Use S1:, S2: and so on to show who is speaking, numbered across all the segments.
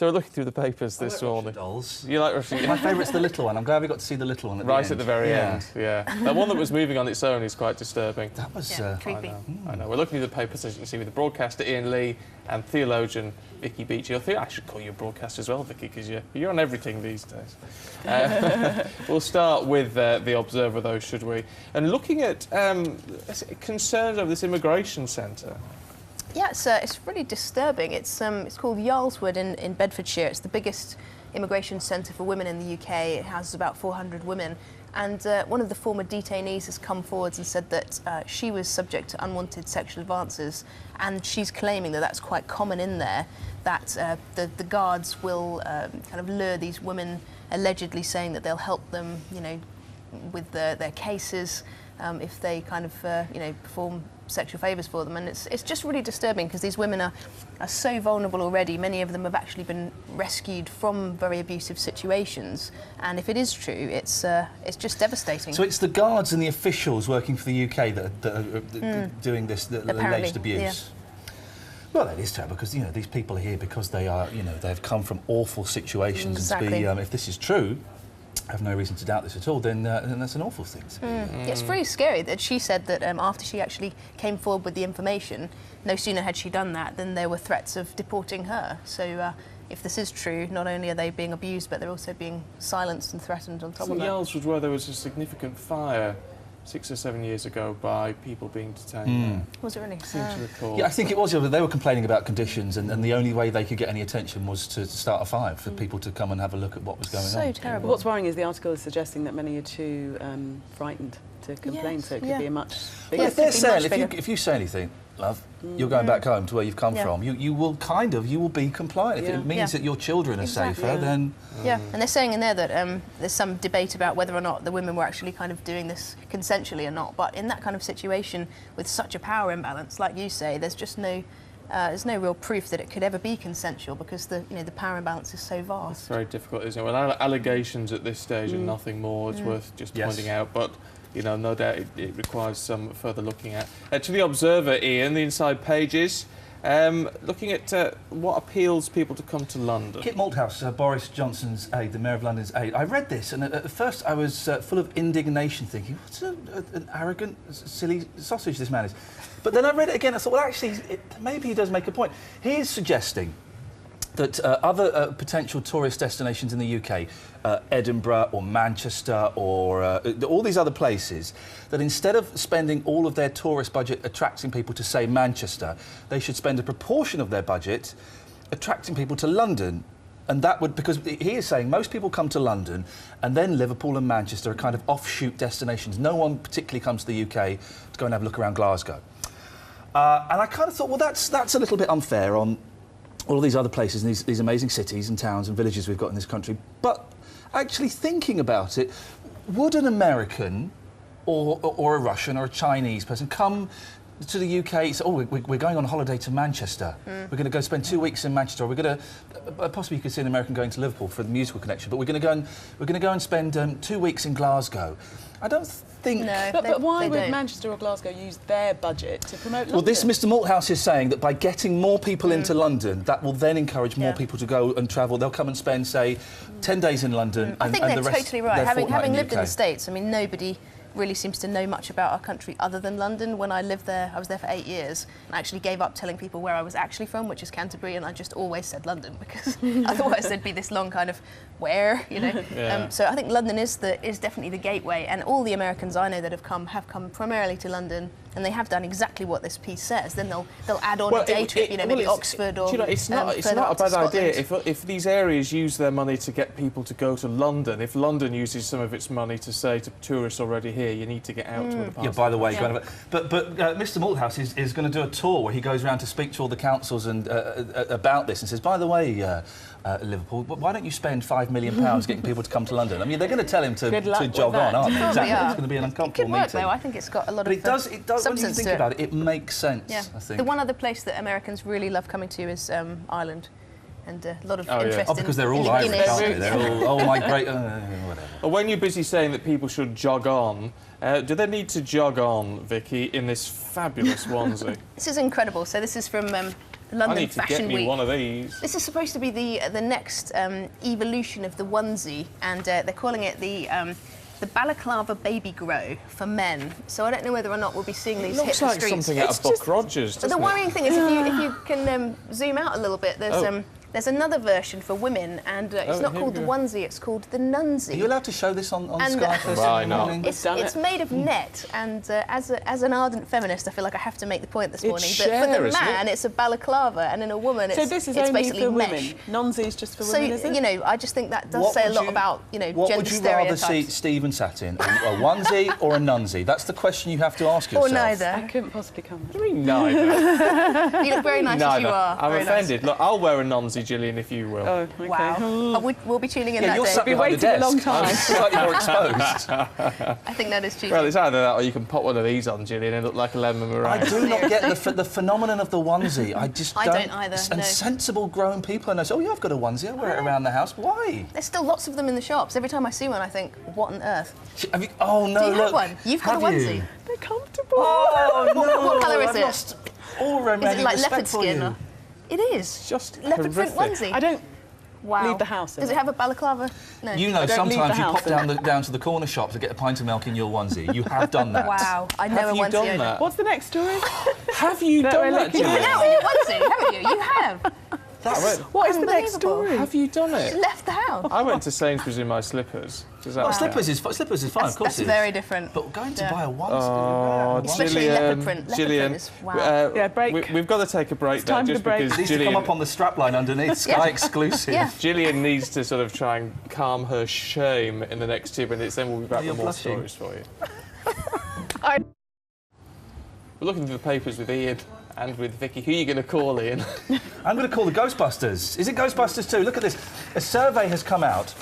S1: So we're looking through the papers this morning.
S2: Dolls.
S1: You like Russian?
S2: My favourite's the little one. I'm glad we got to see the little one at the end.
S1: Right at the very end, yeah. That one that was moving on its own is quite disturbing.
S2: That was
S3: creepy.
S1: I know. We're looking through the papers, as you can see, with the broadcaster Iain Lee and theologian Vicky Beeching. I think I should call you a broadcaster as well, Vicky, because you're on everything these days. We'll start with the Observer, though, should we? And looking at concerns over this immigration centre.
S3: Yeah, it's really disturbing. It's called Yarlswood in Bedfordshire. It's the biggest immigration centre for women in the UK. It houses about 400 women. And one of the former detainees has come forwards and said that she was subject to unwanted sexual advances, and she's claiming that that's quite common in there, that the guards will kind of lure these women, allegedly saying that they'll help them, you know, with their cases if they kind of, you know, perform sexual favours for them. And it's just really disturbing because these women are so vulnerable already. Many of them have actually been rescued from very abusive situations, and if it is true, it's just devastating.
S2: So it's the guards and the officials working for the UK that are doing this alleged abuse.
S3: Yeah.
S2: Well, that is terrible because, you know, these people are here because they are, you know, they've come from awful situations.
S3: Exactly.
S2: And to be, if this is true, I have no reason to doubt this at all, then that's an awful thing to be.
S3: Yeah, it's really scary that she said that after she actually came forward with the information, no sooner had she done that than there were threats of deporting her. So if this is true, not only are they being abused, but they're also being silenced and threatened on top of that.
S1: Yarls was where there was a significant fire 6 or 7 years ago by people being detained.
S3: Was it really?
S1: Seem to recall.
S2: Yeah, I think it was. They were complaining about conditions, and the only way they could get any attention was to start a fire for people to come and have a look at what was going on.
S3: So terrible.
S4: What's worrying is the article is suggesting that many are too frightened to complain, so it could be a much bigger...
S2: Well, if they're saying, if you say anything, love, you're going back home to where you've come from, you will be compliant. If it means that your children are safer, then...
S3: Yeah, and they're saying in there that there's some debate about whether or not the women were actually kind of doing this consensually or not, but in that kind of situation, with such a power imbalance, like you say, there's just no... there's no real proof that it could ever be consensual because the power imbalance is so vast.
S1: It's very difficult, isn't it? Well, allegations at this stage are nothing more. It's worth just pointing out, but you know, no doubt it requires some further looking at. To the Observer, Iain, the inside pages, looking at what appeals people to come to London.
S2: Kit Malthouse, Boris Johnson's aide, the Mayor of London's aide. I read this, and at first I was full of indignation, thinking, what an arrogant, silly sausage this man is. But then I read it again, I thought, well, actually, maybe he does make a point. He is suggesting that other potential tourist destinations in the UK, Edinburgh or Manchester or all these other places, that instead of spending all of their tourist budget attracting people to, say, Manchester, they should spend a proportion of their budget attracting people to London. And that would, because he is saying most people come to London and then Liverpool and Manchester are kind of offshoot destinations. No one particularly comes to the UK to go and have a look around Glasgow. And I kind of thought, well, that's a little bit unfair on all of these other places and these amazing cities and towns and villages we've got in this country. But actually thinking about it, would an American or a Russian or a Chinese person come to the UK and say, oh, we're going on holiday to Manchester. We're going to go spend 2 weeks in Manchester. Or we're going to possibly you could see an American going to Liverpool for the musical connection. But we're going to go and spend 2 weeks in Glasgow. I don't think...
S3: No,
S4: but why would Manchester or Glasgow use their budget to promote London?
S2: Well, this Mr Malthouse is saying that by getting more people into London, that will then encourage more people to go and travel. They'll come and spend, say, 10 days in London
S3: I think they're totally right. Having lived in the
S2: UK.
S3: States, I mean, nobody really seems to know much about our country other than London. When I lived there, I was there for 8 years and actually gave up telling people where I was actually from, which is Canterbury, and I just always said London because otherwise there'd be this long kind of where, you know. So I think London is definitely the gateway, and all the Americans I know that have come primarily to London, and they have done exactly what this piece says. Then they'll add on a day trip, you know, maybe Oxford or...
S1: You know, it's not a bad idea if these areas use their money to get people to go to London. If London uses some of its money to say to tourists already here, you need to get out to other parts.
S2: Yeah, by the way, but Mr Malthouse is going to do a tour where he goes around to speak to all the councils and about this and says, by the way, Liverpool, why don't you spend £5 million getting people to come to London? I mean, they're going to tell him to jog on, aren't they? Exactly. It's going to be an uncomfortable meeting.
S3: It could work, though. I think it's got a lot of
S2: it does. When you think about it, it makes sense.
S3: Yeah.
S2: I think.
S3: The one other place that Americans really love coming to is Ireland, and a lot of interest.
S2: Oh, because they're all Irish, aren't they? They're all, oh my great, whatever.
S1: Well, when you're busy saying that people should jog on, do they need to jog on, Vicky, in this fabulous onesie?
S3: This is incredible. So this is from London
S1: I need to
S3: Fashion
S1: get me
S3: Week.
S1: one of these.
S3: This is supposed to be the next evolution of the onesie, and they're calling it the balaclava baby grow for men. So I don't know whether or not we'll be seeing these hit
S1: Looks
S3: the
S1: like
S3: streets.
S1: something out of Buck Rogers,
S3: But the
S1: doesn't it?
S3: worrying thing is if you can zoom out a little bit, there's another version for women, and it's not
S1: here
S3: called
S1: we
S3: the
S1: go.
S3: onesie, it's called the nunsie.
S2: Are you allowed to show this on
S3: And,
S2: Sky first
S1: Why
S2: thing in the
S1: not?
S2: morning?
S3: It's made of net, and as an ardent feminist, I feel like I have to make the point this
S1: It's
S3: morning.
S1: sheer,
S3: But for the
S1: isn't
S3: man, it's a balaclava, and in a woman,
S4: So this is
S3: it's
S4: only
S3: basically
S4: for
S3: mesh.
S4: women. Nonsies just for
S3: So
S4: women, is it?
S3: you know, I just think that does
S2: What
S3: say a
S2: would
S3: lot
S2: you-
S3: about
S2: What
S3: gender
S2: would you rather
S3: stereotypes.
S2: see Stephen sat in? A onesie or a nunsie? That's the question you have to ask yourself.
S3: Or neither.
S4: I couldn't possibly come.
S1: What do you mean neither?
S3: You look very nice as you are.
S1: I'm
S3: Very
S1: offended. Look, I'll wear a nonsie, Gillian, if you will.
S4: Oh, okay.
S3: Nice. Wow. We'll be tuning in
S2: Yeah,
S3: that
S2: you're
S3: day.
S2: sat
S4: Been
S2: behind the
S4: waiting a
S2: desk.
S4: long time.
S2: I'm slightly more exposed.
S3: I think that is cheating.
S1: Well, it's either that or you can pop one of these on, Gillian, and look like a lemon meringue.
S2: I do not get the phenomenon of the onesie. I just
S3: I
S2: don't.
S3: don't either,
S2: And
S3: no.
S2: sensible grown people, and I say, oh yeah, I've got a onesie. I wear it around the house. Why?
S3: There's still lots of them in the shops. Every time I see one, I think, what on earth?
S2: Have you, oh no!
S3: Do you
S2: look.
S3: have one? You've got a
S2: Have you?
S3: onesie.
S4: They're comfortable.
S2: Oh no!
S3: What colour is
S2: I've
S3: it?
S2: lost all
S3: Is
S2: romantic
S3: it like
S2: respect
S3: leopard
S2: for
S3: skin?
S2: you.
S3: Or? It is.
S1: Just
S3: Leopard print
S1: horrific.
S3: onesie.
S4: I don't
S3: Wow.
S4: leave the house in
S3: Does it have a balaclava? No.
S2: You know,
S4: I don't leave
S2: sometimes
S4: the
S2: you
S4: house
S2: pop down to the corner shop to get a pint of milk in your onesie. You have done that.
S3: Wow. I know
S1: Have
S3: a
S1: you
S3: onesie
S1: done
S3: owner.
S1: that?
S4: What's the next story?
S1: Have you
S4: That
S1: done
S4: we're
S1: that,
S4: looking
S3: You've been
S1: Gillian?
S3: out in your onesie, haven't you? You have.
S4: What is the next
S3: Unbelievable.
S4: story?
S1: Have you done
S3: You
S1: it?
S3: left the house.
S1: I went to Sainsbury's in my slippers. Does that
S2: Well,
S1: count?
S2: slippers is fine. Of course
S3: That's
S2: it is.
S3: very different.
S2: But going to
S3: Yeah.
S2: buy a onesie.
S1: Oh,
S3: Especially
S1: Gillian,
S3: leopard print. Leopard
S1: Gillian,
S3: print is- wow.
S4: Yeah, break.
S1: We've got to take a break
S4: It's time
S1: now,
S4: for
S1: just
S4: the break.
S1: because
S2: It needs to
S1: Gillian,
S2: come up on the strapline underneath. Sky exclusive.
S3: Yeah.
S1: Gillian needs to sort of try and calm her shame in the next 2 minutes. Then we'll be back
S2: You're
S1: with more
S2: blushing.
S1: stories for you. We're looking through the papers with Iain and with Vicky. Who are you going to call, Iain?
S2: I'm going to call the Ghostbusters. Is it Ghostbusters 2? Look at this. A survey has come out,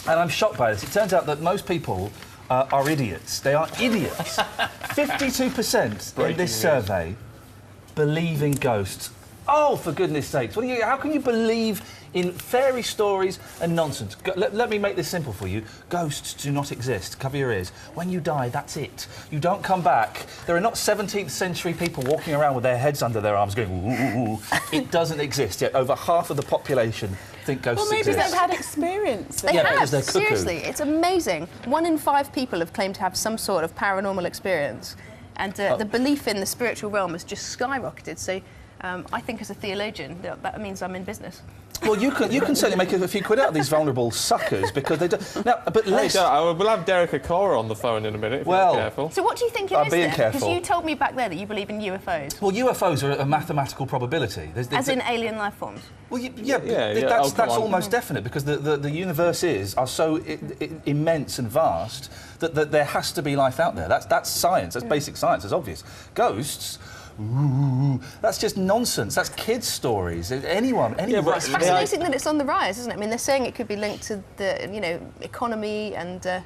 S2: and I'm shocked by this. It turns out that most people are idiots. They are idiots. 52% in
S1: Breaking
S2: this
S1: news.
S2: survey believe in ghosts. Oh, for goodness sakes. How can you believe in fairy stories and nonsense? Let me make this simple for you. Ghosts do not exist. Cover your ears. When you die, that's it. You don't come back. There are not 17th century people walking around with their heads under their arms going, ooh, ooh, ooh. It doesn't exist yet. Over half of the population think ghosts
S4: Well, maybe
S2: exist.
S4: they've had experience.
S3: They
S2: Yeah,
S3: have,
S2: because they're cuckoo.
S3: seriously. It's amazing. 1 in 5 people have claimed to have some sort of paranormal experience. And the belief in the spiritual realm has just skyrocketed. So I think as a theologian, that means I'm in business.
S2: Well, you can certainly make a few quid out of these vulnerable suckers because they do. Now, but less.
S1: We'll have Derek Akora on the phone in a minute if
S2: Well-
S1: you're not careful.
S3: So what do you think it
S2: I'm
S3: is
S2: being
S3: then?
S2: careful.
S3: Because you told me back there that you believe in UFOs.
S2: Well, UFOs are a mathematical probability.
S3: As in alien life forms.
S2: Well,
S1: Yeah,
S2: that's
S1: come on.
S2: almost definite because the universe are so immense and vast that there has to be life out there. That's science. That's basic science. It's obvious. Ghosts. Ooh, that's just nonsense. That's kids' stories. Anyone.
S1: but
S3: It's fascinating that it's on the rise, isn't it? I mean, they're saying it could be linked to the, economy and, the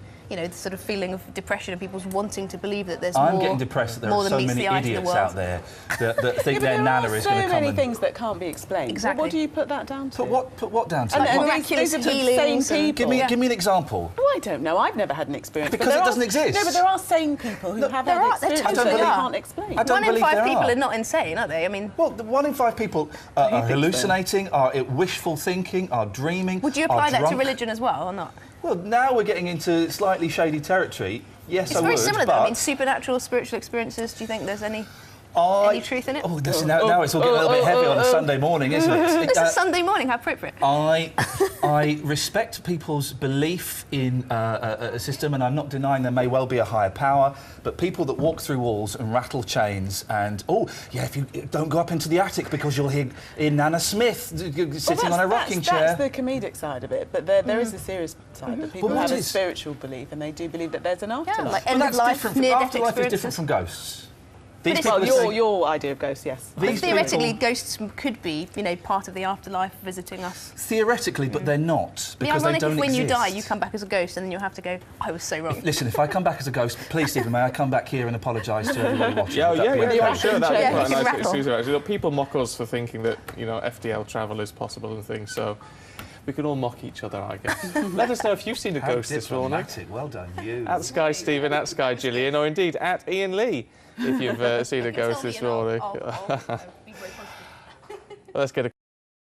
S3: sort of feeling of depression and people's wanting to believe that there's more.
S2: I'm getting depressed that there
S3: more
S2: are
S3: than
S2: so
S3: meets
S2: many
S3: the eye to the
S2: idiots
S3: world.
S2: out there that think
S4: Yeah, but
S2: their
S4: there
S2: nana
S4: are
S2: is
S4: so
S2: going to come
S4: many
S2: and...
S4: things that can't be explained.
S3: Exactly.
S4: What do you put that down to?
S2: Put what down to?
S4: And
S2: What-
S3: miraculous
S4: these are the
S3: healings
S4: same
S3: and-
S4: people.
S2: Give me an example.
S4: Oh, I don't know. I've never had an experience.
S2: Because
S4: but there
S2: it doesn't exist.
S4: No, but there are sane people who have
S3: there
S4: had
S3: are, there
S4: experiences
S3: totally
S4: that they
S3: are.
S4: can't explain.
S2: I don't
S3: 1 in
S2: believe
S3: 5
S2: there
S3: people
S2: are.
S3: are not insane, are they? I mean,
S2: Well, 1 in 5 people are
S4: think so?
S2: hallucinating, are wishful thinking, are dreaming.
S3: would you
S2: are
S3: apply that to
S2: drunk.
S3: religion as well or not?
S2: Well, now we're getting into slightly shady territory. Yes,
S3: It's
S2: I
S3: very
S2: would.
S3: similar, though.
S2: but
S3: I mean, supernatural, spiritual experiences. Do you think there's any truth in it?
S2: Oh, listen, now it's all getting a little bit heavy on a Sunday morning, isn't it?
S3: This is Sunday morning. How appropriate.
S2: I respect people's belief in a system, and I'm not denying there may well be a higher power, but people that walk through walls and rattle chains and, if you don't go up into the attic because you'll hear Nana Smith sitting on a rocking chair.
S4: That's the comedic side of it, but there is a serious side that people
S2: Well, what
S4: have a
S2: is-
S4: spiritual belief and they do believe that there's an afterlife.
S3: like
S2: Well,
S3: end of
S2: that's
S3: life,
S2: different.
S3: near-death
S2: Afterlife is different
S3: experiences.
S2: from ghosts.
S3: But
S2: These
S3: it's-
S2: people are saying-
S4: Your idea of ghosts, yes.
S3: But
S2: these
S3: theoretically,
S2: people-
S3: ghosts could be, part of the afterlife, visiting us.
S2: Theoretically, but they're not
S3: It'd be
S2: because they
S3: ironic
S2: don't
S3: if when
S2: exist.
S3: you die, you come back as a ghost, and then you'll have to go, I was so wrong.
S2: Listen, if I come back as a ghost, please, Stephen, may I come back here and apologise to everybody watching? Would that be okay?
S1: I'm sure that'd be
S3: Yeah,
S1: quite
S3: you
S1: a
S3: can
S1: nice
S3: rattle.
S1: excuse. Actually, look, people mock us for thinking that FDL travel is possible and things, so we can all mock each other, I guess. Let us know if you've seen a
S2: How
S1: ghost this morning.
S2: diplomatic. Well done, you.
S1: At Sky Stephen, at Sky Gillian, or indeed at Iain Lee, if you've seen a ghost this morning. Let's get a